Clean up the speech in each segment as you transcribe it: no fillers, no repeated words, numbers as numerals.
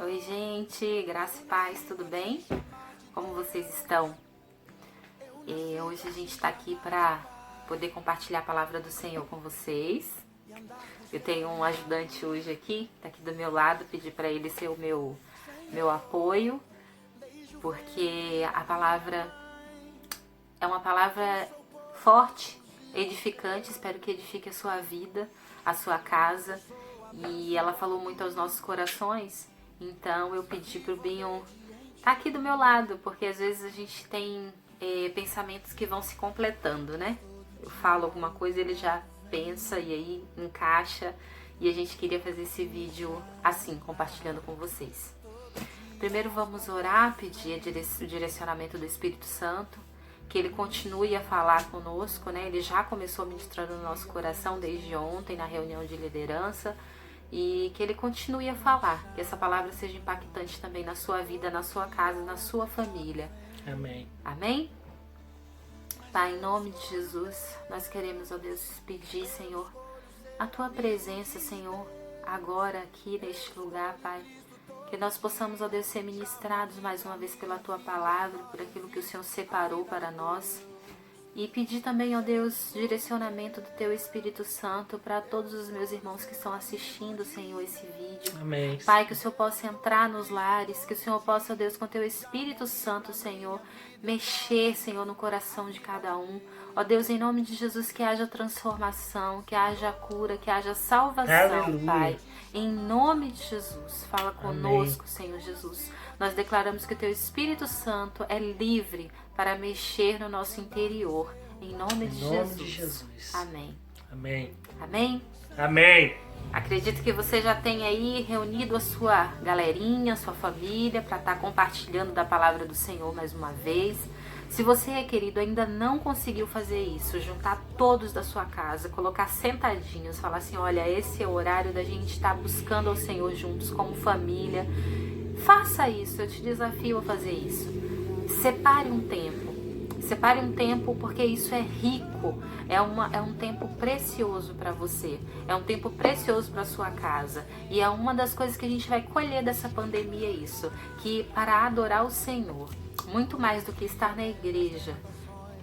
Oi, gente, graça e paz, tudo bem? Como vocês estão? Hoje a gente está aqui para poder compartilhar a palavra do Senhor com vocês. Eu tenho um ajudante hoje aqui, tá aqui do meu lado, pedi para ele ser o meu apoio, porque a palavra é uma palavra forte, edificante, espero que edifique a sua vida, a sua casa, e ela falou muito aos nossos corações. Então eu pedi pro Binho tá aqui do meu lado, porque às vezes a gente tem pensamentos que vão se completando, né? Eu falo alguma coisa, ele já pensa e aí encaixa, e a gente queria fazer esse vídeo assim, compartilhando com vocês. Primeiro vamos orar, pedir o direcionamento do Espírito Santo, que ele continue a falar conosco, né? Ele já começou ministrando no nosso coração desde ontem na reunião de liderança, e que ele continue a falar, que essa palavra seja impactante também na sua vida, na sua casa, na sua família. Amém. Amém? Pai, em nome de Jesus, nós queremos, ó Deus, pedir, Senhor, a Tua presença, Senhor, agora aqui neste lugar, Pai. Que nós possamos, ó Deus, ser ministrados mais uma vez pela Tua palavra, por aquilo que o Senhor separou para nós. E pedir também, ó Deus, direcionamento do Teu Espírito Santo para todos os meus irmãos que estão assistindo, Senhor, esse vídeo. Amém. Pai, que o Senhor possa entrar nos lares, que o Senhor possa, ó Deus, com Teu Espírito Santo, Senhor, mexer, Senhor, no coração de cada um. Ó Deus, em nome de Jesus, que haja transformação, que haja cura, que haja salvação, Aleluia. Pai. Em nome de Jesus, fala conosco, Amém. Senhor Jesus. Nós declaramos que o Teu Espírito Santo é livre para mexer no nosso interior. Em nome de Jesus. Amém. Amém. Amém? Amém. Acredito que você já tenha aí reunido a sua galerinha, a sua família, para estar compartilhando da palavra do Senhor mais uma vez. Se você, querido, ainda não conseguiu fazer isso, juntar todos da sua casa, colocar sentadinhos, falar assim, olha, esse é o horário da gente estar buscando ao Senhor juntos como família. Faça isso, eu te desafio a fazer isso. Separe um tempo porque isso é rico, é um tempo precioso para você, é um tempo precioso para sua casa, e é uma das coisas que a gente vai colher dessa pandemia, isso, que para adorar o Senhor, muito mais do que estar na igreja,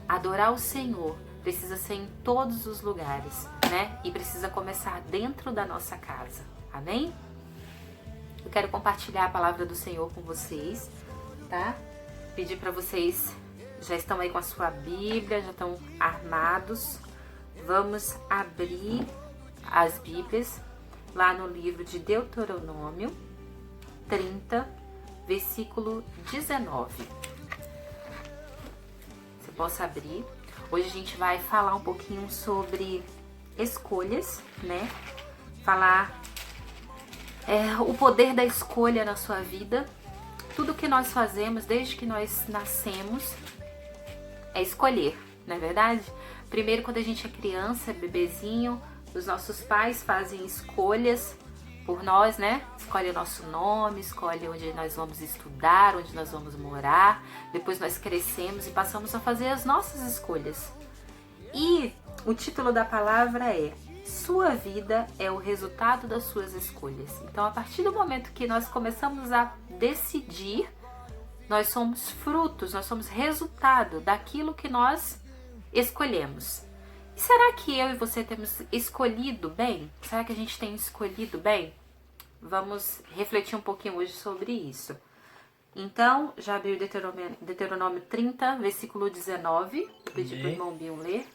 adorar o Senhor precisa ser em todos os lugares, né? E precisa começar dentro da nossa casa, amém? Eu quero compartilhar a palavra do Senhor com vocês, tá? Pedir para vocês, já estão aí com a sua Bíblia, já estão armados. Vamos abrir as Bíblias lá no livro de Deuteronômio 30, versículo 19. Você possa abrir. Hoje a gente vai falar um pouquinho sobre escolhas, né? Falar o poder da escolha na sua vida. Tudo que nós fazemos desde que nós nascemos é escolher, não é verdade? Primeiro, quando a gente é criança, é bebezinho, os nossos pais fazem escolhas por nós, né? Escolhe o nosso nome, escolhe onde nós vamos estudar, onde nós vamos morar. Depois nós crescemos e passamos a fazer as nossas escolhas. E o título da palavra é Sua vida é o resultado das suas escolhas. Então, a partir do momento que nós começamos a decidir, nós somos frutos, nós somos resultado daquilo que nós escolhemos. E será que eu e você temos escolhido bem? Será que a gente tem escolhido bem? Vamos refletir um pouquinho hoje sobre isso. Então, já abriu Deuteronômio 30, versículo 19. Vou pedir para o irmão Binho ler.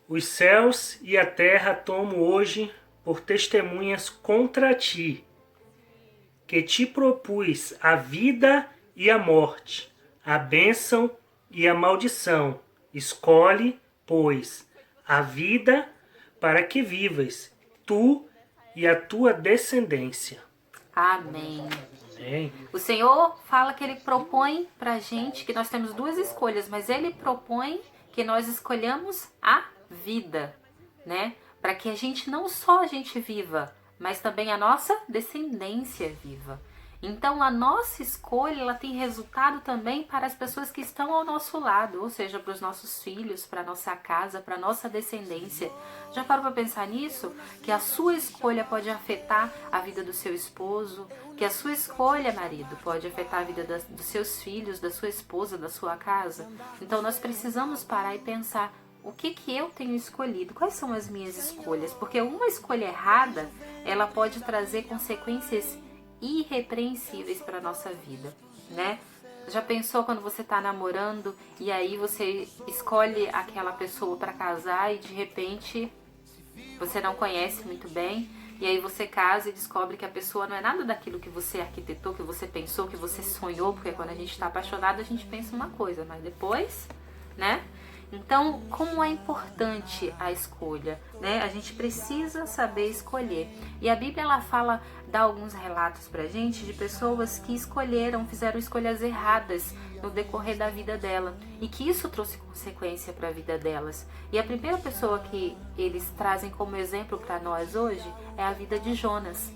Os céus e a terra tomo hoje por testemunhas contra ti, que te propus a vida e a morte, a bênção e a maldição. Escolhe, pois, a vida para que vivas, tu e a tua descendência. Amém. Amém. O Senhor fala que Ele propõe pra gente que nós temos duas escolhas, mas Ele propõe que nós escolhamos a vida, né? Para que a gente não só a gente viva, mas também a nossa descendência viva. Então a nossa escolha, ela tem resultado também para as pessoas que estão ao nosso lado, ou seja, para os nossos filhos, para a nossa casa, para a nossa descendência. Já parou para pensar nisso? Que a sua escolha pode afetar a vida do seu esposo, que a sua escolha, marido, pode afetar a vida dos seus filhos, da sua esposa, da sua casa. Então nós precisamos parar e pensar: o que eu tenho escolhido? Quais são as minhas escolhas? Porque uma escolha errada, ela pode trazer consequências irrepreensíveis para a nossa vida, né? Já pensou quando você está namorando e aí você escolhe aquela pessoa para casar e de repente você não conhece muito bem e aí você casa e descobre que a pessoa não é nada daquilo que você arquitetou, que você pensou, que você sonhou, porque quando a gente está apaixonado a gente pensa uma coisa, mas depois, né? Então, como é importante a escolha, né? A gente precisa saber escolher. E a Bíblia, ela dá alguns relatos pra gente de pessoas que fizeram escolhas erradas no decorrer da vida dela. E que isso trouxe consequência para a vida delas. E a primeira pessoa que eles trazem como exemplo para nós hoje é a vida de Jonas.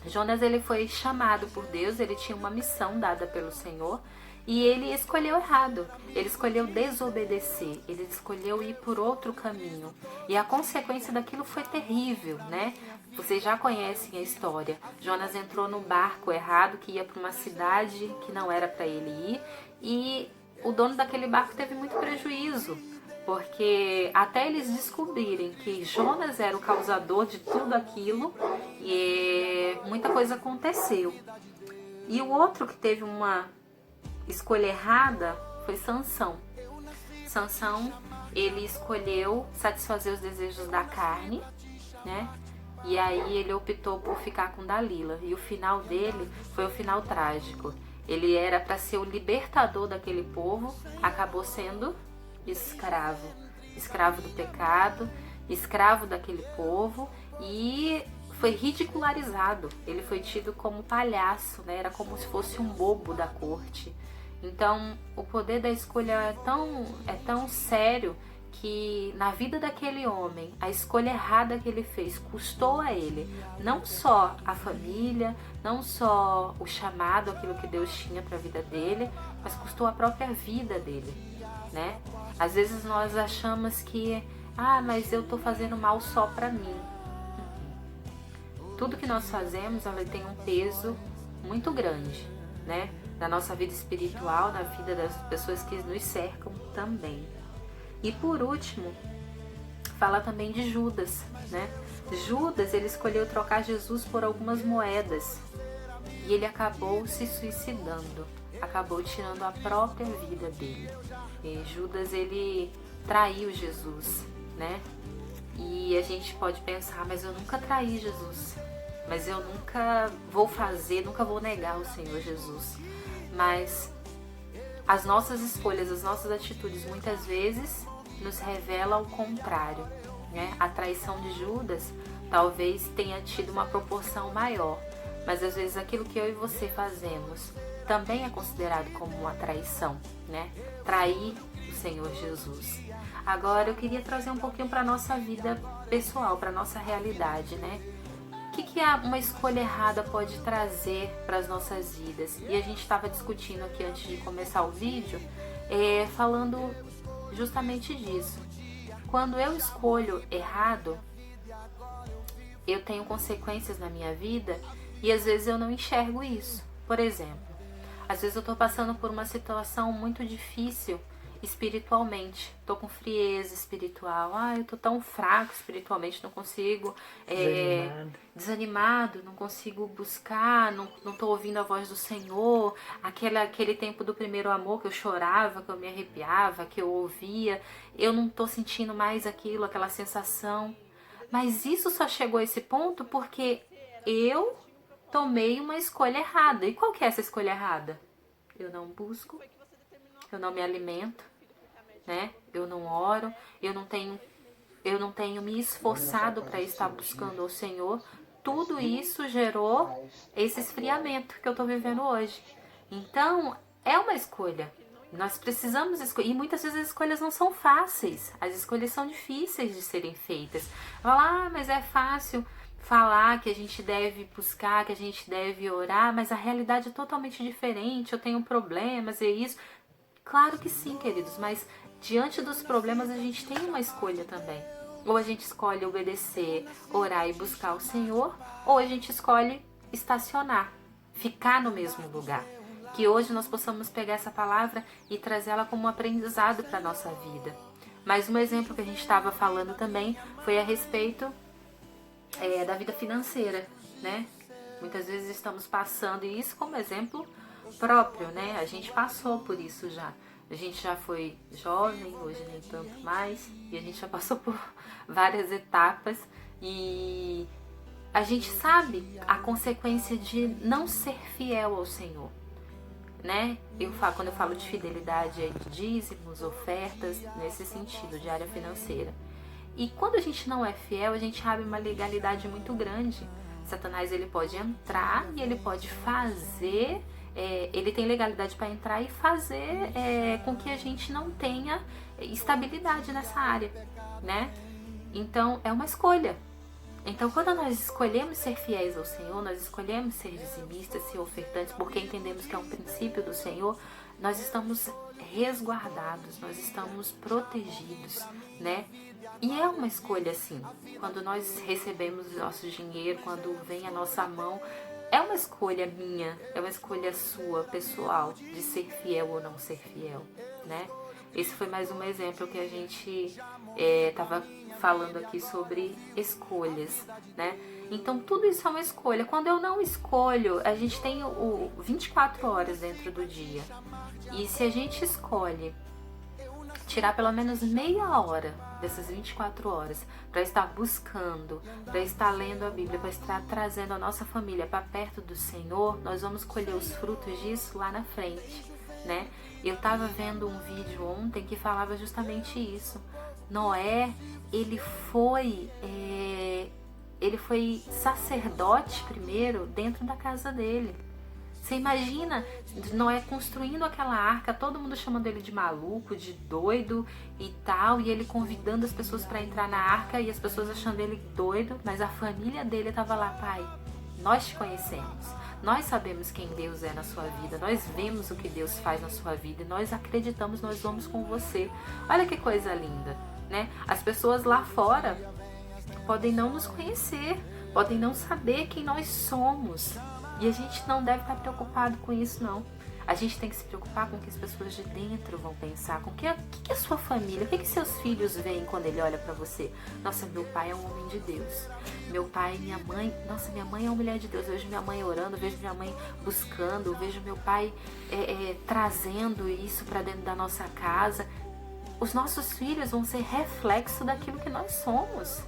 Jonas, ele foi chamado por Deus, ele tinha uma missão dada pelo Senhor. E ele escolheu errado, ele escolheu desobedecer, ele escolheu ir por outro caminho. E a consequência daquilo foi terrível, né? Vocês já conhecem a história. Jonas entrou no barco errado que ia para uma cidade que não era para ele ir. E o dono daquele barco teve muito prejuízo. Porque até eles descobrirem que Jonas era o causador de tudo aquilo, muita coisa aconteceu. E o outro que teve uma escolha errada foi Sansão. Sansão, ele escolheu satisfazer os desejos da carne, né? E aí ele optou por ficar com Dalila. E o final dele foi um final trágico. Ele era para ser o libertador daquele povo, acabou sendo escravo. Escravo do pecado, escravo daquele povo e foi ridicularizado. Ele foi tido como palhaço, né? Era como se fosse um bobo da corte. Então, o poder da escolha é tão sério que na vida daquele homem, a escolha errada que ele fez custou a ele não só a família, não só o chamado, aquilo que Deus tinha para a vida dele, mas custou a própria vida dele, né? Às vezes nós achamos que, mas eu tô fazendo mal só para mim. Tudo que nós fazemos, ela tem um peso muito grande, né? Na nossa vida espiritual, na vida das pessoas que nos cercam também. E por último, fala também de Judas, né? Judas, ele escolheu trocar Jesus por algumas moedas e ele acabou se suicidando, acabou tirando a própria vida dele. E Judas, ele traiu Jesus, né? E a gente pode pensar, mas eu nunca traí Jesus, mas eu nunca vou negar o Senhor Jesus. Mas as nossas escolhas, as nossas atitudes muitas vezes nos revelam o contrário, né? A traição de Judas talvez tenha tido uma proporção maior, mas às vezes aquilo que eu e você fazemos também é considerado como uma traição, né? Trair o Senhor Jesus. Agora eu queria trazer um pouquinho para a nossa vida pessoal, para a nossa realidade, né? O que uma escolha errada pode trazer para as nossas vidas? E a gente estava discutindo aqui antes de começar o vídeo, falando justamente disso. Quando eu escolho errado, eu tenho consequências na minha vida e às vezes eu não enxergo isso. Por exemplo, às vezes eu estou passando por uma situação muito difícil espiritualmente, tô com frieza espiritual, eu tô tão fraco espiritualmente, não consigo, desanimado, não consigo buscar, não tô ouvindo a voz do Senhor, aquele tempo do primeiro amor que eu chorava, que eu me arrepiava, que eu ouvia, eu não tô sentindo mais aquilo, aquela sensação, mas isso só chegou a esse ponto porque eu tomei uma escolha errada. E qual que é essa escolha errada? Eu não busco, eu não me alimento, né? Eu não oro, eu não tenho me esforçado para estar buscando ao Senhor. Tudo isso gerou esse esfriamento que eu estou vivendo hoje. Então, é uma escolha. Nós precisamos escolher. E muitas vezes as escolhas não são fáceis. As escolhas são difíceis de serem feitas. Fala, mas é fácil falar que a gente deve buscar, que a gente deve orar, mas a realidade é totalmente diferente, eu tenho problemas e isso. Claro que sim, queridos, mas diante dos problemas a gente tem uma escolha também. Ou a gente escolhe obedecer, orar e buscar o Senhor, ou a gente escolhe estacionar, ficar no mesmo lugar. Que hoje nós possamos pegar essa palavra e trazê-la como um aprendizado para a nossa vida. Mas um exemplo que a gente estava falando também foi a respeito da vida financeira, né? Muitas vezes estamos passando, e isso como exemplo próprio, né? A gente passou por isso já. A gente já foi jovem, hoje nem tanto mais, e a gente já passou por várias etapas e a gente sabe a consequência de não ser fiel ao Senhor, né? Quando eu falo de fidelidade, é de dízimos, ofertas, nesse sentido, de área financeira. E quando a gente não é fiel, a gente abre uma legalidade muito grande. Satanás, ele pode entrar e ele pode fazer, ele tem legalidade para entrar e fazer com que a gente não tenha estabilidade nessa área, né? Então, é uma escolha. Então, quando nós escolhemos ser fiéis ao Senhor, nós escolhemos ser dizimistas, ser ofertantes, porque entendemos que é um princípio do Senhor, nós estamos resguardados, nós estamos protegidos, né? E é uma escolha assim, quando nós recebemos o nosso dinheiro, quando vem a nossa mão, é uma escolha minha, é uma escolha sua, pessoal, de ser fiel ou não ser fiel, né? Esse foi mais um exemplo que a gente estava falando aqui sobre escolhas, né? Então tudo isso é uma escolha. Quando eu não escolho, a gente tem 24 horas dentro do dia. E se a gente escolhe tirar pelo menos meia hora dessas 24 horas para estar buscando, para estar lendo a Bíblia, para estar trazendo a nossa família para perto do Senhor, nós vamos colher os frutos disso lá na frente, né? Eu estava vendo um vídeo ontem que falava justamente isso. Noé, ele foi sacerdote primeiro dentro da casa dele. Você imagina Noé construindo aquela arca, todo mundo chamando ele de maluco, de doido e tal, e ele convidando as pessoas para entrar na arca e as pessoas achando ele doido, mas a família dele estava lá: pai, nós te conhecemos, nós sabemos quem Deus é na sua vida, nós vemos o que Deus faz na sua vida e nós acreditamos, nós vamos com você. Olha que coisa linda, né? As pessoas lá fora podem não nos conhecer, podem não saber quem nós somos. E a gente não deve estar preocupado com isso, não. A gente tem que se preocupar com o que as pessoas de dentro vão pensar, com o que é a sua família, o que seus filhos veem quando ele olha pra você. Nossa, meu pai é um homem de Deus. Meu pai e minha mãe, nossa, minha mãe é uma mulher de Deus. Eu vejo minha mãe orando, eu vejo minha mãe buscando, eu vejo meu pai trazendo isso pra dentro da nossa casa. Os nossos filhos vão ser reflexo daquilo que nós somos,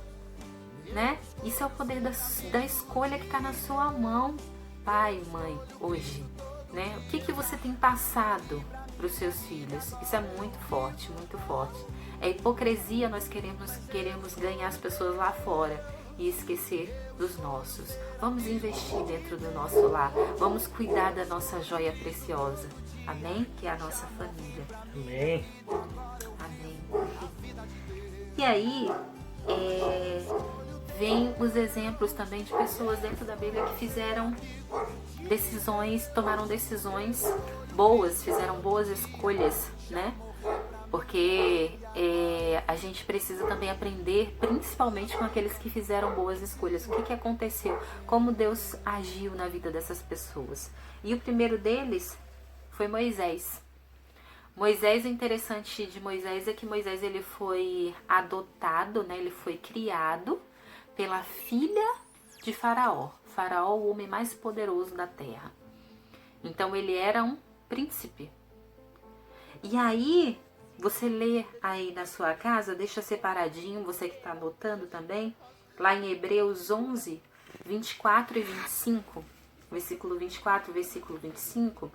né? Isso é o poder da escolha que está na sua mão. Pai, mãe, hoje, né? O que você tem passado para os seus filhos? Isso é muito forte, muito forte. É hipocrisia, nós queremos ganhar as pessoas lá fora e esquecer dos nossos. Vamos investir dentro do nosso lar, vamos cuidar da nossa joia preciosa, amém? Que é a nossa família. Amém. Amém. E aí, vem os exemplos também de pessoas dentro da Bíblia que tomaram decisões boas, fizeram boas escolhas, né? Porque a gente precisa também aprender, principalmente com aqueles que fizeram boas escolhas. O que aconteceu? Como Deus agiu na vida dessas pessoas. E o primeiro deles foi Moisés. Moisés, o interessante de Moisés é que Moisés ele foi adotado, né? Ele foi criado pela filha de Faraó. Faraó, o homem mais poderoso da terra. Então ele era um príncipe. E aí, você lê aí na sua casa, deixa separadinho, você que está anotando também, lá em Hebreus 11, 24 e 25, versículo 24 e versículo 25,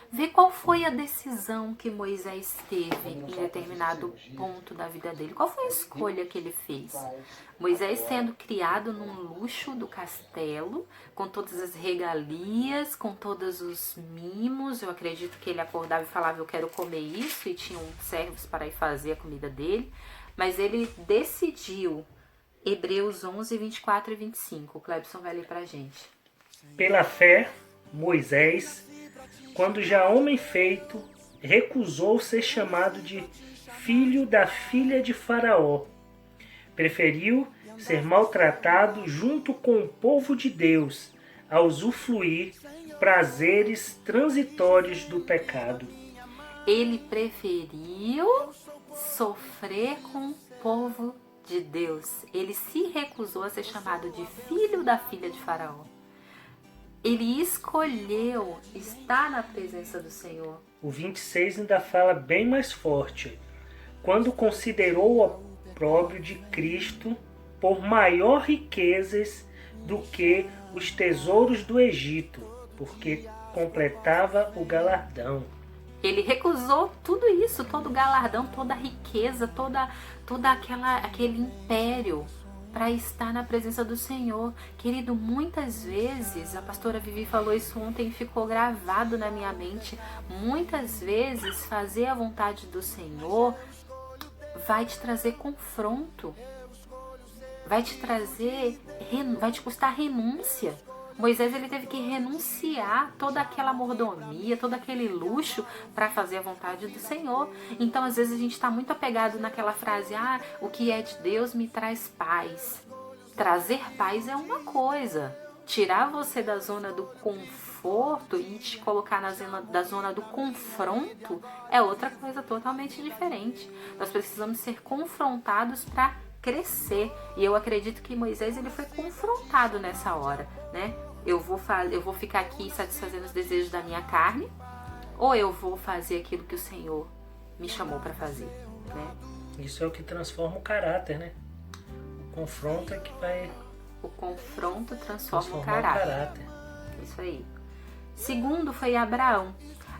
vê qual foi a decisão que Moisés teve em determinado ponto da vida dele. Qual foi a escolha que ele fez? Moisés sendo criado num luxo do castelo, com todas as regalias, com todos os mimos. Eu acredito que ele acordava e falava: eu quero comer isso, e tinham servos para ir fazer a comida dele. Mas ele decidiu Hebreus 11, 24 e 25. O Clebson vai ler pra gente. Pela fé, Moisés, quando já homem feito, recusou ser chamado de filho da filha de Faraó. Preferiu ser maltratado junto com o povo de Deus, a usufruir prazeres transitórios do pecado. Ele preferiu sofrer com o povo de Deus. Ele se recusou a ser chamado de filho da filha de Faraó. Ele escolheu estar na presença do Senhor. O 26 ainda fala bem mais forte. Quando considerou o opróbrio de Cristo por maior riquezas do que os tesouros do Egito, porque completava o galardão. Ele recusou tudo isso, todo o galardão, toda a riqueza, toda aquele império para estar na presença do Senhor. Querido, muitas vezes, a pastora Vivi falou isso ontem e ficou gravado na minha mente, muitas vezes fazer a vontade do Senhor vai te trazer confronto, vai te custar renúncia. Moisés ele teve que renunciar toda aquela mordomia, todo aquele luxo para fazer a vontade do Senhor. Então, às vezes, a gente está muito apegado naquela frase, o que é de Deus me traz paz. Trazer paz é uma coisa. Tirar você da zona do conforto e te colocar da zona do confronto é outra coisa totalmente diferente. Nós precisamos ser confrontados para crescer. E eu acredito que Moisés ele foi confrontado nessa hora, né? Eu vou ficar aqui satisfazendo os desejos da minha carne, ou eu vou fazer aquilo que o Senhor me chamou para fazer, né? Isso é o que transforma o caráter, né? O confronto é que vai... O confronto transforma o caráter. Isso aí. Segundo foi Abraão.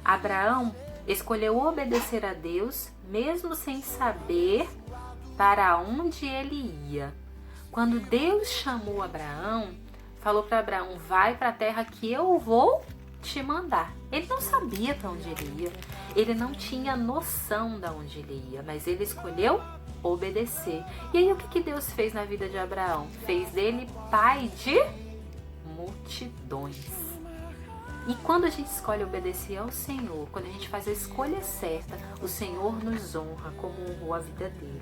Abraão escolheu obedecer a Deus, mesmo sem saber para onde ele ia. Quando Deus chamou Abraão, falou para Abraão, vai para a terra que eu vou te mandar. Ele não sabia para onde ele ia, ele não tinha noção de onde ele ia, mas ele escolheu obedecer. E aí o que Deus fez na vida de Abraão? Fez dele pai de multidões. E quando a gente escolhe obedecer ao Senhor, quando a gente faz a escolha certa, o Senhor nos honra como honrou a vida dele.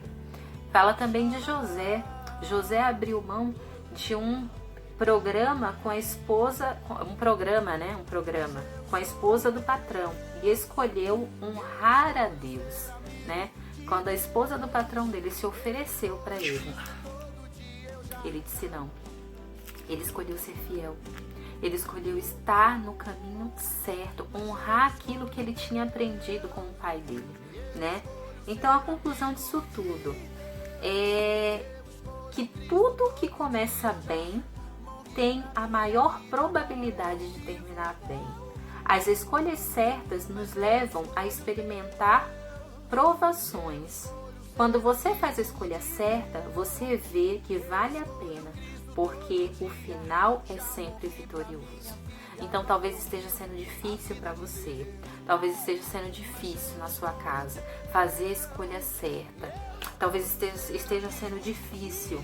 Fala também de José. José abriu mão de um programa com a esposa, um programa com a esposa do patrão e escolheu honrar a Deus, né? Quando a esposa do patrão dele se ofereceu para ele, ele disse não. Ele escolheu ser fiel. Ele escolheu estar no caminho certo, honrar aquilo que ele tinha aprendido com o pai dele, né? Então a conclusão disso tudo é que tudo que começa bem tem a maior probabilidade de terminar bem. As escolhas certas nos levam a experimentar provações. Quando você faz a escolha certa, você vê que vale a pena, porque o final é sempre vitorioso. Então talvez esteja sendo difícil para você, talvez esteja sendo difícil na sua casa fazer a escolha certa, talvez esteja sendo difícil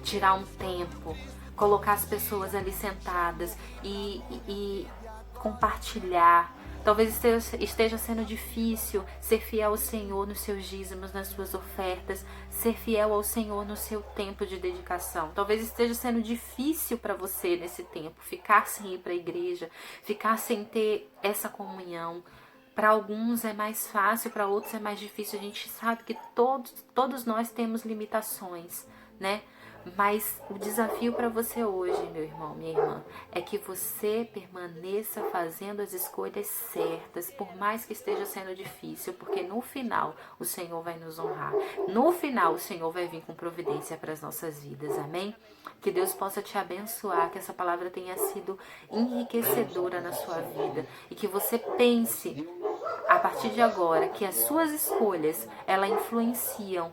tirar um tempo, colocar as pessoas ali sentadas e compartilhar. Talvez esteja sendo difícil ser fiel ao Senhor nos seus dízimos, nas suas ofertas, ser fiel ao Senhor no seu tempo de dedicação. Talvez esteja sendo difícil para você nesse tempo, ficar sem ir para a igreja, ficar sem ter essa comunhão. Para alguns é mais fácil, para outros é mais difícil. A gente sabe que todos nós temos limitações, né? Mas o desafio para você hoje, meu irmão, minha irmã, é que você permaneça fazendo as escolhas certas, por mais que esteja sendo difícil, porque no final o Senhor vai nos honrar. No final o Senhor vai vir com providência para as nossas vidas, amém? Que Deus possa te abençoar, que essa palavra tenha sido enriquecedora na sua vida e que você pense, a partir de agora, que as suas escolhas, elas influenciam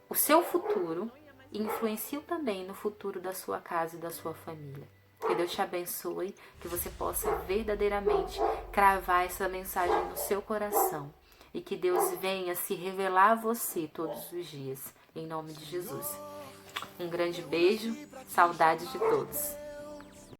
o seu futuro, influenciam também no futuro da sua casa e da sua família. Que Deus te abençoe, que você possa verdadeiramente cravar essa mensagem no seu coração e que Deus venha se revelar a você todos os dias, em nome de Jesus. Um grande beijo, saudade de todos.